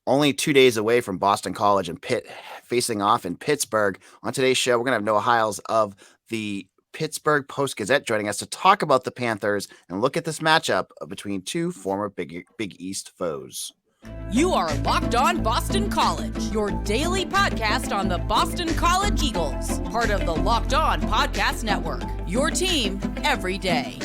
only 2 days away from Boston College and Pitt facing off in Pittsburgh. On today's show, we're going to have Noah Hiles of the Pittsburgh Post Gazette joining us to talk about the Panthers and look at this matchup between two former Big East foes. You are Locked On Boston College, your daily podcast on the Boston College Eagles, part of the Locked On Podcast Network, your team every day.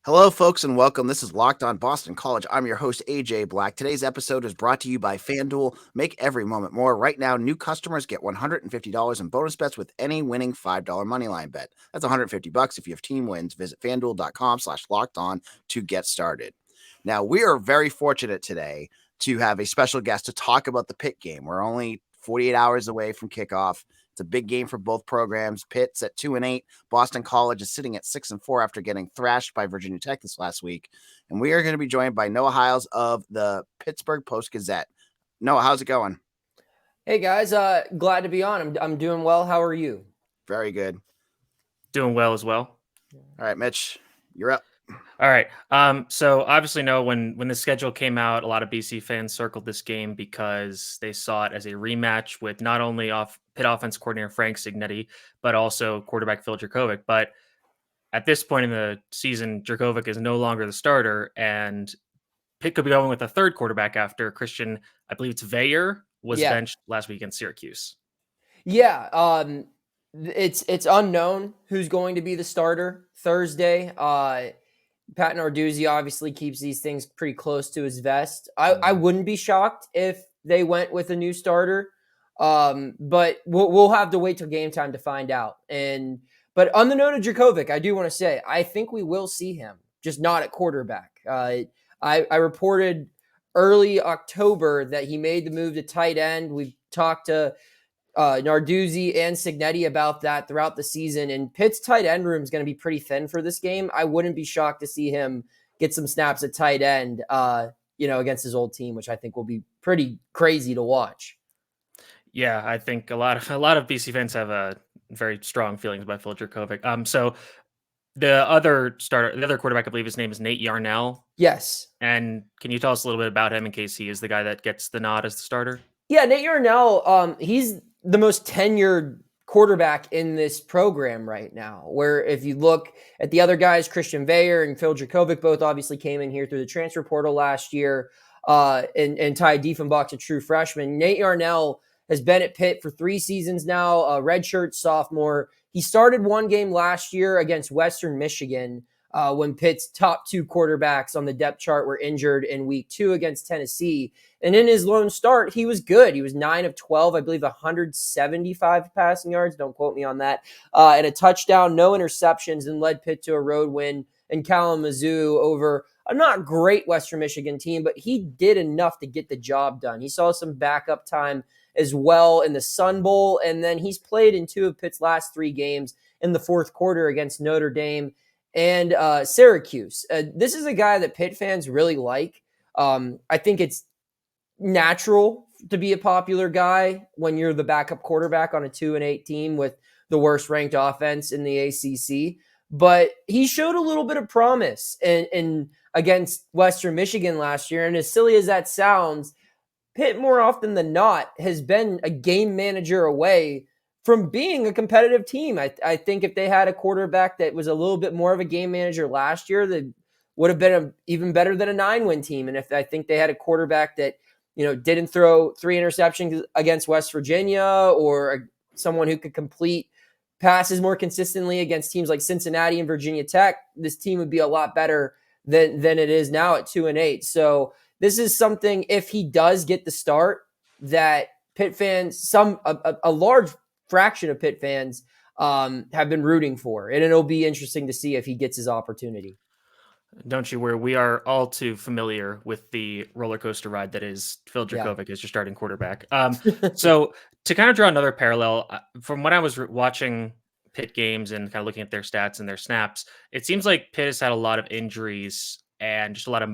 Hello, folks, and welcome. This is Locked On Boston College. I'm your host, AJ Black. Today's episode is brought to you by FanDuel. Make every moment more. Right now, new customers get $150 in bonus bets with any winning $5 moneyline bet. That's $150 if you have team wins. Visit FanDuel.com/lockedon to get started. Now, we are very fortunate today to have a special guest to talk about the Pitt game. We're only 48 hours away from kickoff. It's a big game for both programs. Pitt's at 2-8. Boston College is sitting at 6-4 after getting thrashed by Virginia Tech this last week. And we are going to be joined by Noah Hiles of the Pittsburgh Post Gazette. Noah, how's it going? Hey guys, glad to be on. I'm doing well. How are you? Very good. Doing well as well. All right, Mitch, you're up. All right. So obviously, when the schedule came out, a lot of BC fans circled this game because they saw it as a rematch with not only Pitt offense coordinator Frank Cignetti, but also quarterback Phil Jurkovec. But at this point in the season, Jurkovec is no longer the starter, and Pitt could be going with a third quarterback after Christian, I believe it's Veyer, was benched last week against Syracuse. Yeah, it's unknown who's going to be the starter Thursday. Pat Narduzzi obviously keeps these things pretty close to his vest. I wouldn't be shocked if they went with a new starter, but we'll have to wait till game time to find out. But on the note of Jurkovec, I do want to say I think we will see him, just not at quarterback. I reported early October that he made the move to tight end. We've talked to Narduzzi and Cignetti about that throughout the season, and Pitt's tight end room is going to be pretty thin for this game. I wouldn't be shocked to see him get some snaps at tight end, against his old team, which I think will be pretty crazy to watch. Yeah, I think a lot of BC fans have very strong feelings about Phil Jurkovec. So the other quarterback, I believe his name is Nate Yarnell. Yes. And can you tell us a little bit about him in case he is the guy that gets the nod as the starter? Yeah, Nate Yarnell, he's the most tenured quarterback in this program right now, where if you look at the other guys, Christian Veyer and Phil Jurkovec both obviously came in here through the transfer portal last year, and Ty Diefenbach's a true freshman. Nate Yarnell has been at Pitt for 3 seasons now, a redshirt sophomore. He started one game last year against Western Michigan when Pitt's top 2 quarterbacks on the depth chart were injured in week 2 against Tennessee. And in his lone start, he was good. He was 9 of 12, I believe 175 passing yards. Don't quote me on that. And a touchdown, no interceptions, and led Pitt to a road win in Kalamazoo over a not great Western Michigan team, but he did enough to get the job done. He saw some backup time as well in the Sun Bowl, and then he's played in 2 of Pitt's last 3 games in the fourth quarter against Notre Dame and Syracuse. This is a guy that Pitt fans really like. I think it's natural to be a popular guy when you're the backup quarterback on a 2-8 team with the worst ranked offense in the ACC. But he showed a little bit of promise in against Western Michigan last year. And as silly as that sounds, Pitt more often than not has been a game manager away from being a competitive team. I think if they had a quarterback that was a little bit more of a game manager last year, they would have been even better than a 9-win team. And if I think they had a quarterback that, didn't throw 3 interceptions against West Virginia, or someone who could complete passes more consistently against teams like Cincinnati and Virginia Tech, this team would be a lot better than it is now at 2-8. So this is something, if he does get the start, that Pitt fans, a large fraction of Pitt fans have been rooting for. And it'll be interesting to see if he gets his opportunity. Don't you worry. We are all too familiar with the roller coaster ride that is Phil Jurkovec as your starting quarterback. So to kind of draw another parallel, from when I was watching Pitt games and kind of looking at their stats and their snaps, it seems like Pitt has had a lot of injuries and just a lot of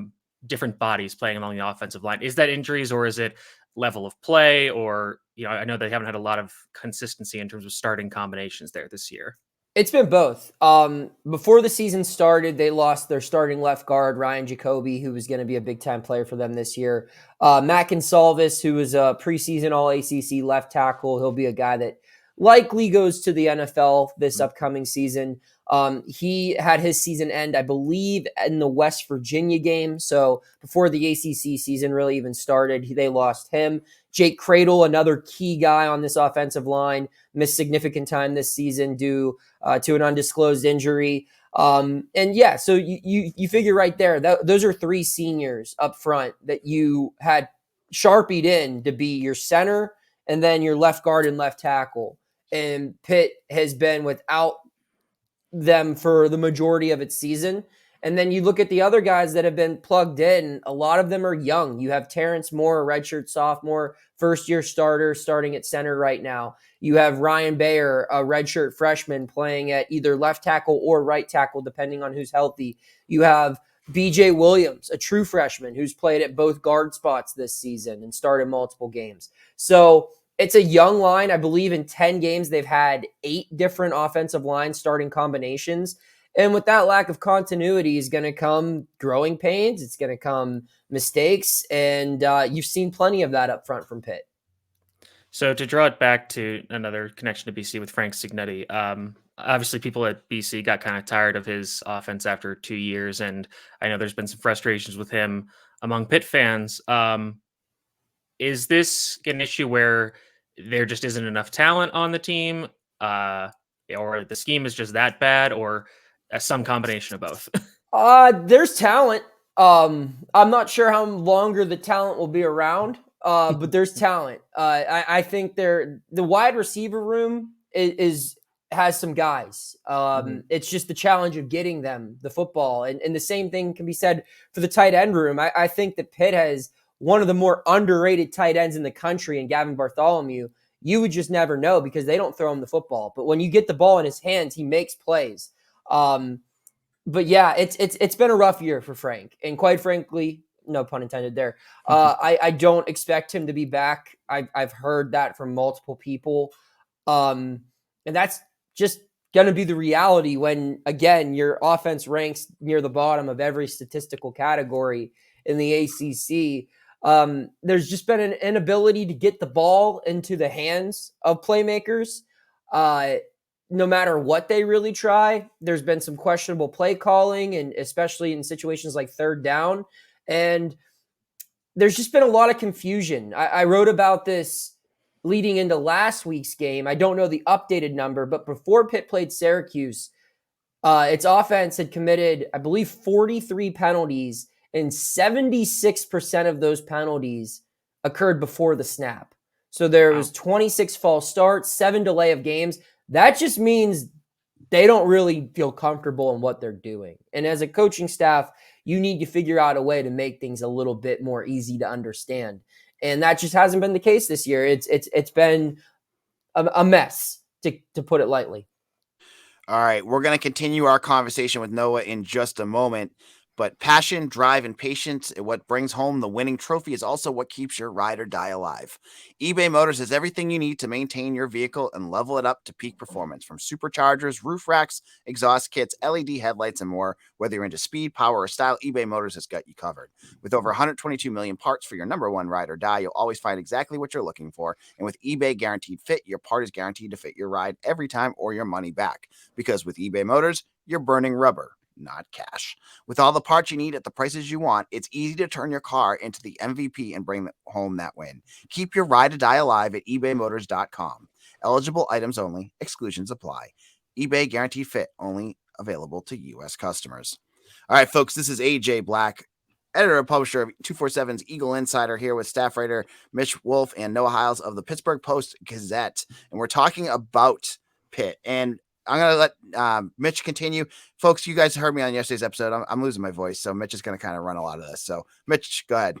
different bodies playing along the offensive line. Is that injuries, or is it level of play? Or, I know they haven't had a lot of consistency in terms of starting combinations there this year. It's been both. Before the season started, they lost their starting left guard, Ryan Jacoby, who was going to be a big-time player for them this year. Matt Gonsalves, who was a preseason All-ACC left tackle. He'll be a guy that likely goes to the NFL this upcoming season. He had his season end, I believe, in the West Virginia game. So before the ACC season really even started, they lost him. Jake Cradle, another key guy on this offensive line, missed significant time this season due to an undisclosed injury. So you figure right there, those are three seniors up front that you had sharpied in to be your center and then your left guard and left tackle. And Pitt has been without them for the majority of its season. And then you look at the other guys that have been plugged in. A lot of them are young. You have Terrence Moore, a redshirt sophomore, first-year starter, starting at center right now. You have Ryan Bayer, a redshirt freshman, playing at either left tackle or right tackle, depending on who's healthy. You have BJ Williams, a true freshman, who's played at both guard spots this season and started multiple games. So it's a young line. I believe in 10 games, they've had 8 different offensive line starting combinations. And with that lack of continuity is going to come growing pains. It's going to come mistakes. And you've seen plenty of that up front from Pitt. So to draw it back to another connection to BC with Frank Cignetti, obviously people at BC got kind of tired of his offense after 2 years. And I know there's been some frustrations with him among Pitt fans. Is this an issue where there just isn't enough talent on the team, or the scheme is just that bad, or some combination of both? There's talent. I'm not sure how longer the talent will be around, but there's talent. I think the wide receiver room has some guys. It's just the challenge of getting them the football. And the same thing can be said for the tight end room. I think that Pitt has one of the more underrated tight ends in the country in Gavin Bartholomew. You would just never know because they don't throw him the football. But when you get the ball in his hands, he makes plays. But yeah, it's been a rough year for Frank. And quite frankly, no pun intended there, I don't expect him to be back. I've heard that from multiple people. And that's just going to be the reality when, again, your offense ranks near the bottom of every statistical category in the ACC. There's just been an inability to get the ball into the hands of playmakers. No matter what they really try, there's been some questionable play calling, and especially in situations like third down. And there's just been a lot of confusion. I wrote about this leading into last week's game. I don't know the updated number, but before Pitt played Syracuse, its offense had committed, I believe, 43 penalties, and 76% of those penalties occurred before the snap. So there was 26 false starts, 7 delay of games. That just means they don't really feel comfortable in what they're doing. And as a coaching staff, you need to figure out a way to make things a little bit more easy to understand. And that just hasn't been the case this year. It's been a mess, to put it lightly. All right, we're going to continue our conversation with Noah in just a moment. But passion, drive, and patience, what brings home the winning trophy, is also what keeps your ride or die alive. eBay Motors has everything you need to maintain your vehicle and level it up to peak performance, from superchargers, roof racks, exhaust kits, LED headlights, and more. Whether you're into speed, power, or style, eBay Motors has got you covered. With over 122 million parts for your number one ride or die, you'll always find exactly what you're looking for. And with eBay Guaranteed Fit, your part is guaranteed to fit your ride every time or your money back. Because with eBay Motors, you're burning rubber, not cash. With all the parts you need at the prices you want, it's easy to turn your car into the MVP and bring home that win. Keep your ride or die alive at ebaymotors.com. Eligible items only. Exclusions apply. eBay Guaranteed Fit, only available to U.S. customers. All right, folks, this is AJ Black, editor and publisher of 247's Eagle Insider, here with staff writer Mitch Wolf and Noah Hiles of the Pittsburgh Post Gazette. And we're talking about Pitt. And I'm going to let Mitch continue. Folks, you guys heard me on yesterday's episode. I'm losing my voice, so Mitch is going to kind of run a lot of this. So, Mitch, go ahead.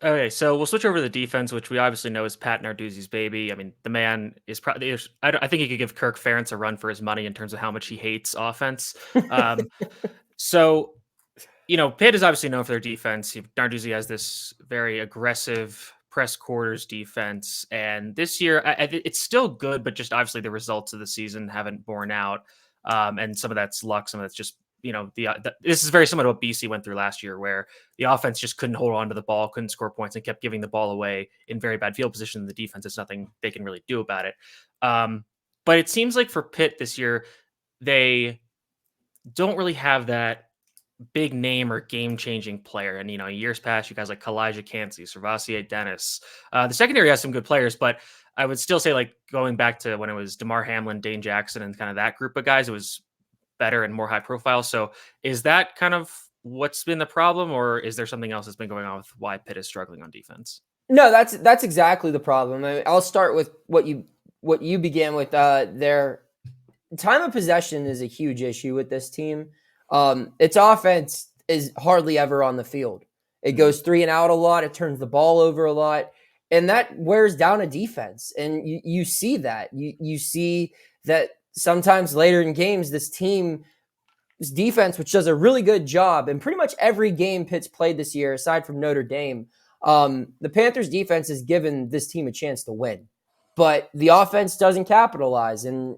Okay, so we'll switch over to the defense, which we obviously know is Pat Narduzzi's baby. I mean, the man is probably, I think he could give Kirk Ferentz a run for his money in terms of how much he hates offense. So Pitt is obviously known for their defense. Narduzzi has this very aggressive press quarters defense, and this year it's still good, but just obviously the results of the season haven't borne out. And some of that's luck, some of that's just this is very similar to what BC went through last year, where the offense just couldn't hold on to the ball, couldn't score points, and kept giving the ball away in very bad field position. The defense, there's nothing they can really do about it. But it seems like for Pitt this year, they don't really have that big name or game-changing player. And, years past, you guys like Kalijah Cansey, Servassier Dennis. The secondary has some good players, but I would still say, like, going back to when it was DeMar Hamlin, Dane Jackson, and kind of that group of guys, it was better and more high profile. So is that kind of what's been the problem, or is there something else that's been going on with why Pitt is struggling on defense? No, that's exactly the problem. I'll start with what you began with. Their time of possession is a huge issue with this team. Its offense is hardly ever on the field. It goes 3 and out a lot. It turns the ball over a lot, and that wears down a defense. And you see that. You see that sometimes later in games, this defense, which does a really good job in pretty much every game Pitt's played this year, aside from Notre Dame, the Panthers defense has given this team a chance to win, but the offense doesn't capitalize. And,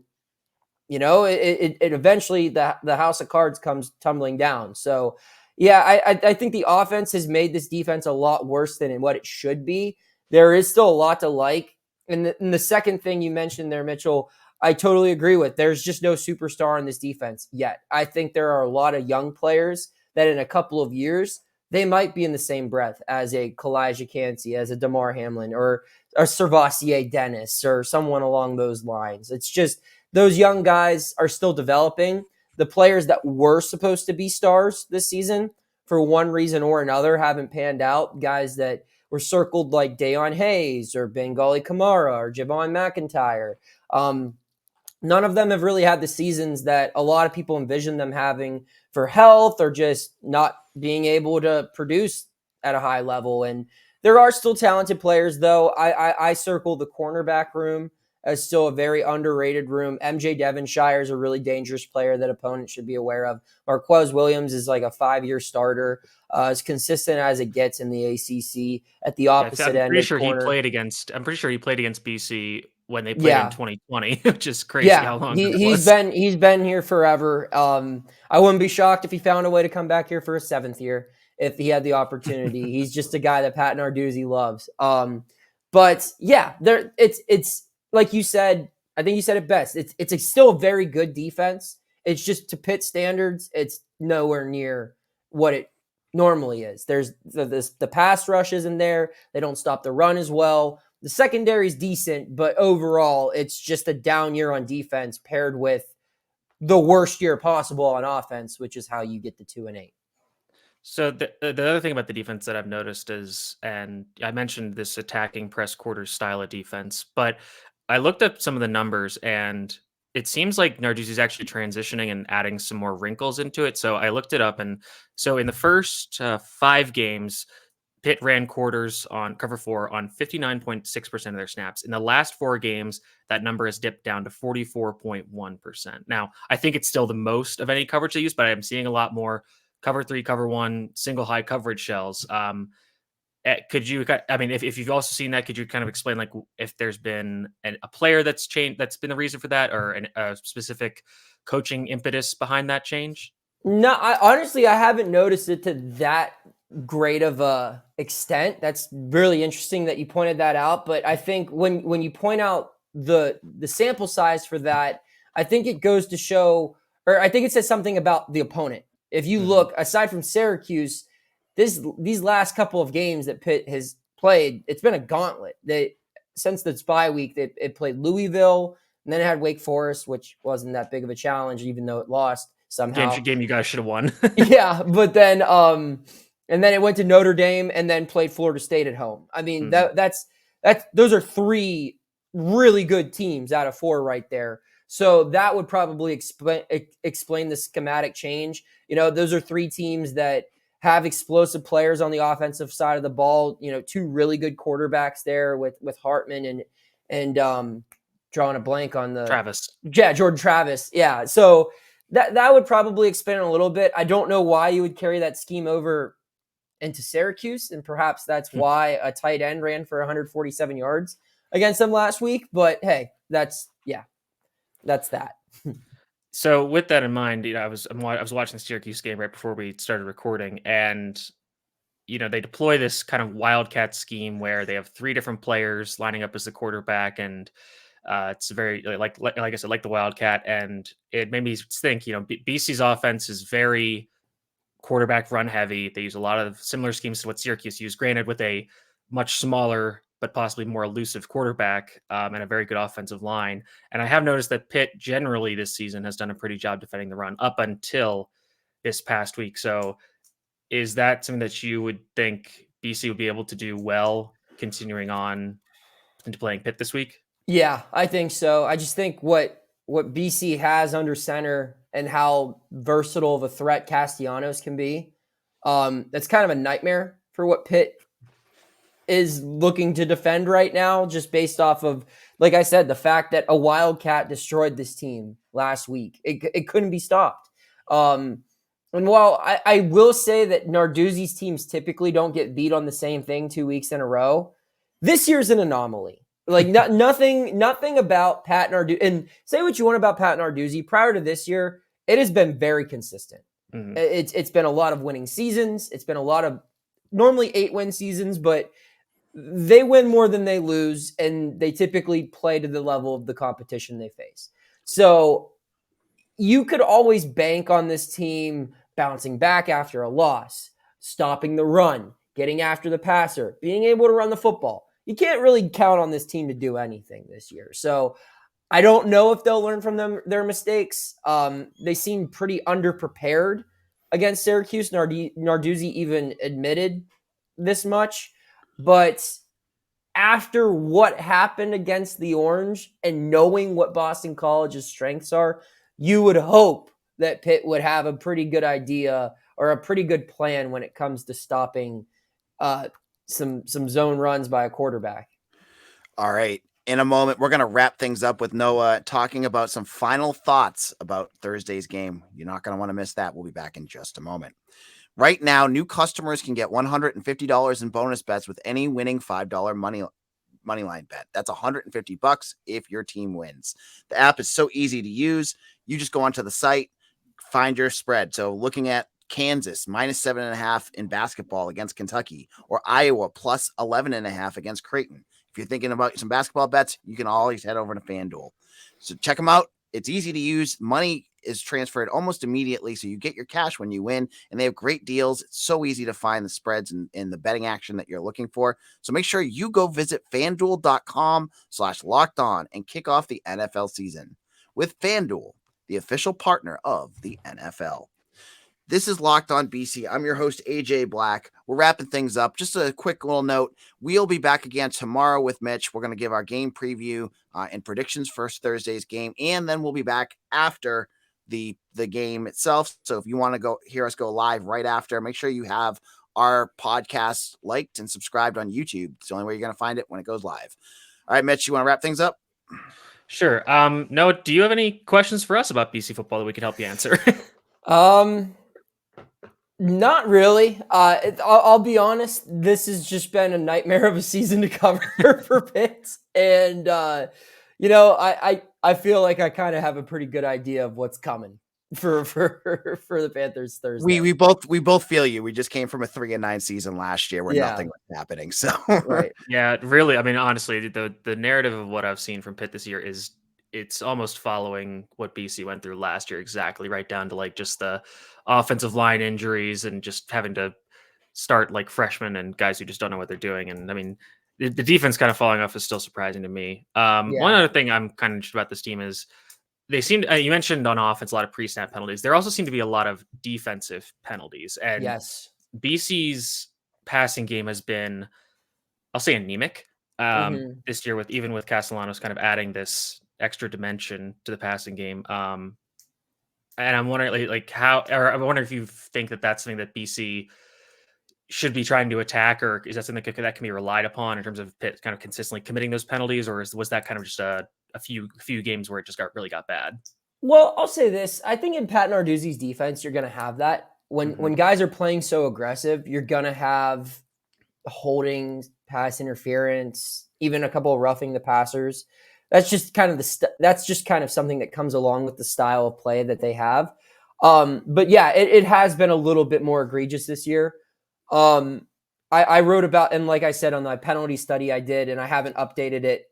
it eventually the house of cards comes tumbling down. So yeah, I think the offense has made this defense a lot worse than what it should be. There is still a lot to like. And the second thing you mentioned there, Mitchell, I totally agree with. There's just no superstar in this defense yet. I think there are a lot of young players that in a couple of years, they might be in the same breath as a Kalijah Cansey, as a DeMar Hamlin, or a Servassier Dennis, or someone along those lines. It's just those young guys are still developing. The players that were supposed to be stars this season, for one reason or another, haven't panned out. Guys that were circled like Dayon Hayes or Bengali Kamara or Javon McIntyre. None of them have really had the seasons that a lot of people envision them having for health or just not being able to produce at a high level. And there are still talented players, though. I circle the cornerback room as still a very underrated room. MJ Devonshire is a really dangerous player that opponents should be aware of. Marquez Williams is like a 5-year starter, as consistent as it gets in the ACC at the opposite end. I'm pretty sure he played against BC when they played in 2020, which is crazy how long he's been here forever. I wouldn't be shocked if he found a way to come back here for a 7th year if he had the opportunity. He's just a guy that Pat Narduzzi loves. But yeah, it's like you said. I think you said it best. It's still a very good defense. It's just to Pitt standards, it's nowhere near what it normally is. There's the pass rush isn't there. They don't stop the run as well. The secondary is decent, but overall, it's just a down year on defense paired with the worst year possible on offense, which is how you get the 2-8. So the other thing about the defense that I've noticed is, and I mentioned this attacking press quarters style of defense, but I looked up some of the numbers, and it seems like Narduzzi is actually transitioning and adding some more wrinkles into it. So I looked it up, and so in the first 5 games, Pitt ran quarters on cover 4 on 59.6% of their snaps. In the last 4 games, that number has dipped down to 44.1%. Now, I think it's still the most of any coverage they use, but I'm seeing a lot more cover 3, cover 1, single high coverage shells. Could you, if you've also seen that, could you kind of explain, like, if there's been a player that's changed, that's been the reason for that, or a specific coaching impetus behind that change? No, I haven't noticed it to that great of a extent. That's really interesting that you pointed that out. But I think when you point out the sample size for that, I think it goes to show, or I think it says something about the opponent. If you look, aside from Syracuse, these last couple of games that Pitt has played, it's been a gauntlet. Since the bye week, it played Louisville, and then it had Wake Forest, which wasn't that big of a challenge, even though it lost somehow. Game you guys should have won. Yeah, but then and then it went to Notre Dame, and then played Florida State at home. I mean, those are 3 really good teams out of 4 right there. So that would probably explain the schematic change. Those are 3 teams that have explosive players on the offensive side of the ball. 2 really good quarterbacks there with Hartman and drawing a blank on the Travis. Yeah, Jordan Travis. Yeah. So That would probably expand a little bit. I don't know why you would carry that scheme over into Syracuse, and perhaps that's why a tight end ran for 147 yards against them last week. But hey, that's that. So with that in mind, I was watching the Syracuse game right before we started recording, and they deploy this kind of wildcat scheme where they have three different players lining up as the quarterback, and it's very like I said, like the wildcat, and it made me think. BC's offense is very quarterback run heavy. They use a lot of similar schemes to what Syracuse used, granted with a much smaller but possibly more elusive quarterback and a very good offensive line. And I have noticed that Pitt generally this season has done a pretty job defending the run up until this past week. So is that something that you would think BC would be able to do well continuing on into playing Pitt this week? Yeah, I think so. I just think what BC has under center and how versatile of a threat Castellanos can be, that's kind of a nightmare for what Pitt is looking to defend right now, just based off of, like I said, the fact that a Wildcat destroyed this team last week. It couldn't be stopped. And while I will say that Narduzzi's teams typically don't get beat on the same thing 2 weeks in a row, this year's an anomaly. Like nothing about Pat Narduzzi, and say what you want about Pat Narduzzi, prior to this year, it has been very consistent. Mm-hmm. It's been a lot of winning seasons. It's been a lot of normally 8-win seasons, but they win more than they lose, and they typically play to the level of the competition they face. So you could always bank on this team bouncing back after a loss, stopping the run, getting after the passer, being able to run the football. You can't really count on this team to do anything this year. So I don't know if they'll learn from their mistakes. They seem pretty underprepared against Syracuse. Narduzzi even admitted this much. But after what happened against the Orange and knowing what Boston College's strengths are, you would hope that Pitt would have a pretty good idea or a pretty good plan when it comes to stopping some zone runs by a quarterback. All right. In a moment, we're going to wrap things up with Noah talking about some final thoughts about Thursday's game. You're not going to want to miss that. We'll be back in just a moment. Right now, new customers can get $150 in bonus bets with any winning $5 moneyline bet. That's $150 if your team wins. The app is so easy to use. You just go onto the site, find your spread. So looking at Kansas -7.5 in basketball against Kentucky, or Iowa +11.5 against Creighton. If you're thinking about some basketball bets, you can always head over to FanDuel. So check them out. It's easy to use. Money is transferred almost immediately, so you get your cash when you win, and they have great deals. It's so easy to find the spreads and the betting action that you're looking for. So make sure you go visit FanDuel.com/lockedon and kick off the NFL season with FanDuel, the official partner of the NFL. This is Locked On BC. I'm your host, AJ Black. We're wrapping things up. Just a quick little note. We'll be back again tomorrow with Mitch. We're going to give our game preview and predictions for Thursday's game, and then we'll be back after the game itself. So if you want to go hear us go live right after, make sure you have our podcast liked and subscribed on YouTube. It's the only way you're going to find it when it goes live. All right, Mitch, you want to wrap things up? Sure. Noah, do you have any questions for us about BC football that we can help you answer? Not really. I'll be honest. This has just been a nightmare of a season to cover for Pitt, and I feel like I kind of have a pretty good idea of what's coming for the Panthers Thursday. We both feel you. We just came from a 3-9 season last year where nothing was happening. So right. Yeah, really. I mean, honestly, the narrative of what I've seen from Pitt this year is it's almost following what BC went through last year, exactly, right down to like just the offensive line injuries and just having to start like freshmen and guys who just don't know what they're doing. And I mean, the defense kind of falling off is still surprising to me. One other thing I'm kind of interested about this team is they seem to, you mentioned on offense a lot of pre-snap penalties. There also seem to be a lot of defensive penalties. And yes, BC's passing game has been, I'll say, anemic this year, with Castellanos kind of adding this extra dimension to the passing game. And I'm wondering I wonder if you think that that's something that BC should be trying to attack, or is that something that can be relied upon in terms of Pitt kind of consistently committing those penalties, or was that kind of just a few games where it just really got bad? Well, I'll say this. I think in Pat Narduzzi's defense, you're going to have that. When guys are playing so aggressive, you're going to have holding, pass interference, even a couple of roughing the passers. That's just kind of something that comes along with the style of play that they have. But yeah, it has been a little bit more egregious this year. I wrote about, and like I said on the penalty study I did, and I haven't updated it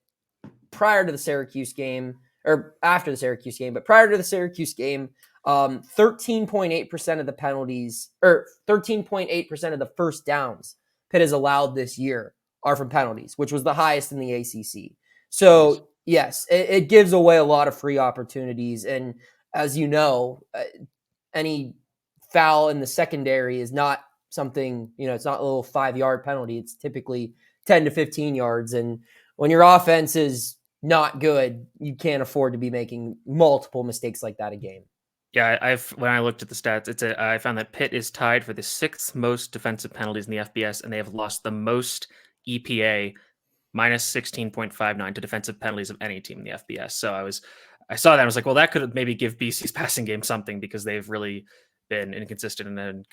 prior to the Syracuse game or after the Syracuse game, but prior to the Syracuse game, 13.8% of the penalties or 13.8% of the first downs Pitt has allowed this year are from penalties, which was the highest in the ACC. So yes, it gives away a lot of free opportunities. And as you know, any foul in the secondary is not something, it's not a little 5-yard penalty. It's typically 10 to 15 yards. And when your offense is not good, you can't afford to be making multiple mistakes like that a game. Yeah, when I looked at the stats, I found that Pitt is tied for the 6th most defensive penalties in the FBS, and they have lost the most EPA, minus 16.59 to defensive penalties of any team in the FBS. So I saw that and I was like, well, that could maybe give BC's passing game something, because they've really been inconsistent and then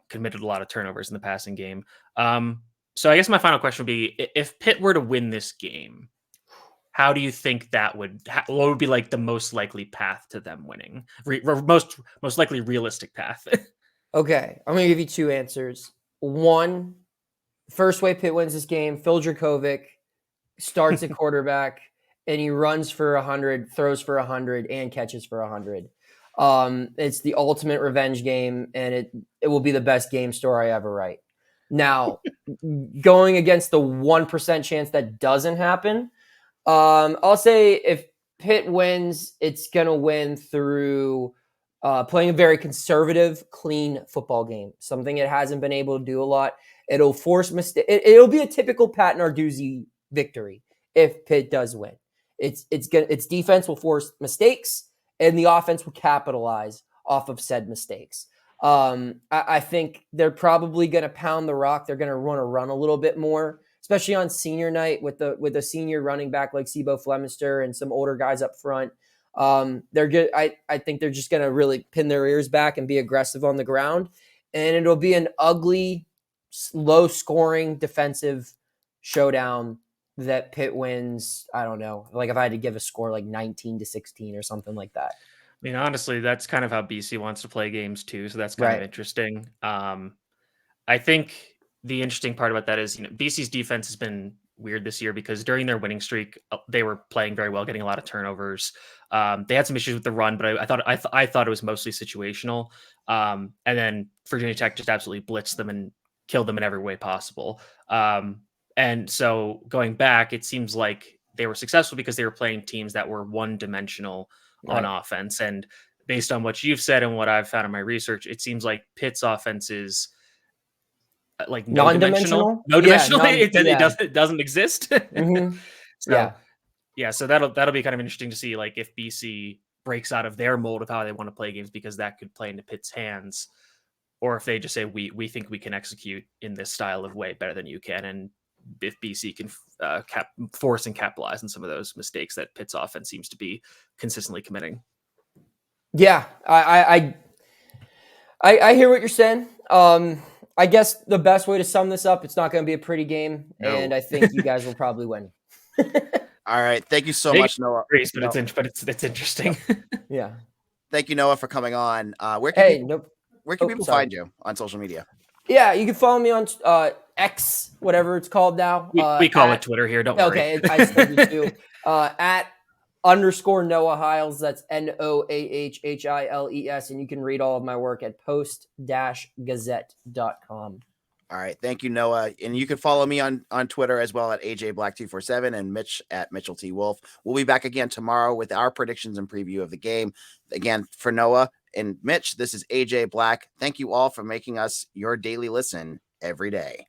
committed a lot of turnovers in the passing game. So I guess my final question would be, if Pitt were to win this game, how do you think what would be like the most likely path to them winning? Most likely realistic path. Okay, I'm going to give you 2 answers. One, first way Pitt wins this game, Phil Jurkovec starts at quarterback and he runs for 100, throws for 100, and catches for 100. It's the ultimate revenge game, and it will be the best game story I ever write. Now, going against the 1% chance that doesn't happen, I'll say if Pitt wins, it's going to win through playing a very conservative, clean football game, something it hasn't been able to do a lot. It'll force mistake. It'll be a typical Pat Narduzzi victory if Pitt does win. Its defense will force mistakes, and the offense will capitalize off of said mistakes. I think they're probably going to pound the rock. They're going to want to run a little bit more, especially on senior night with a senior running back like Sibo Flemister and some older guys up front. They're good. I think they're just going to really pin their ears back and be aggressive on the ground. And it'll be an ugly, low scoring defensive showdown that Pitt wins. I don't know. Like if I had to give a score, like 19-16 or something like that. I mean, honestly, that's kind of how BC wants to play games too. So that's kind of interesting. I think the interesting part about that is, BC's defense has been weird this year because during their winning streak, they were playing very well, getting a lot of turnovers. They had some issues with the run, but I thought it was mostly situational. And then Virginia Tech just absolutely blitzed them and killed them in every way possible. And so going back, it seems like they were successful because they were playing teams that were one-dimensional on offense. And based on what you've said and what I've found in my research, it seems like Pitt's offense is like non-dimensional. It doesn't exist. Mm-hmm. So that'll be kind of interesting to see, like if BC breaks out of their mold of how they want to play games, because that could play into Pitt's hands, or if they just say we think we can execute in this style of way better than you can, and if BC can force and capitalize on some of those mistakes that Pitt's offense seems to be consistently committing. Yeah, I hear what you're saying. I guess the best way to sum this up, it's not going to be a pretty game, and I think you guys will probably win. All right, thank you so much, Noah. It's interesting. Yeah. Thank you, Noah, for coming on. Where can people find you on social media? Yeah, you can follow me on X, whatever it's called now. We call it Twitter here. Don't worry. Okay, I still do too. At _ Noah Hiles. That's NOAHHILES. And you can read all of my work at post-gazette.com. All right. Thank you, Noah. And you can follow me on Twitter as well at AJBlack247 and Mitch at Mitchell T. Wolf. We'll be back again tomorrow with our predictions and preview of the game. Again, for Noah and Mitch, this is AJ Black. Thank you all for making us your daily listen every day.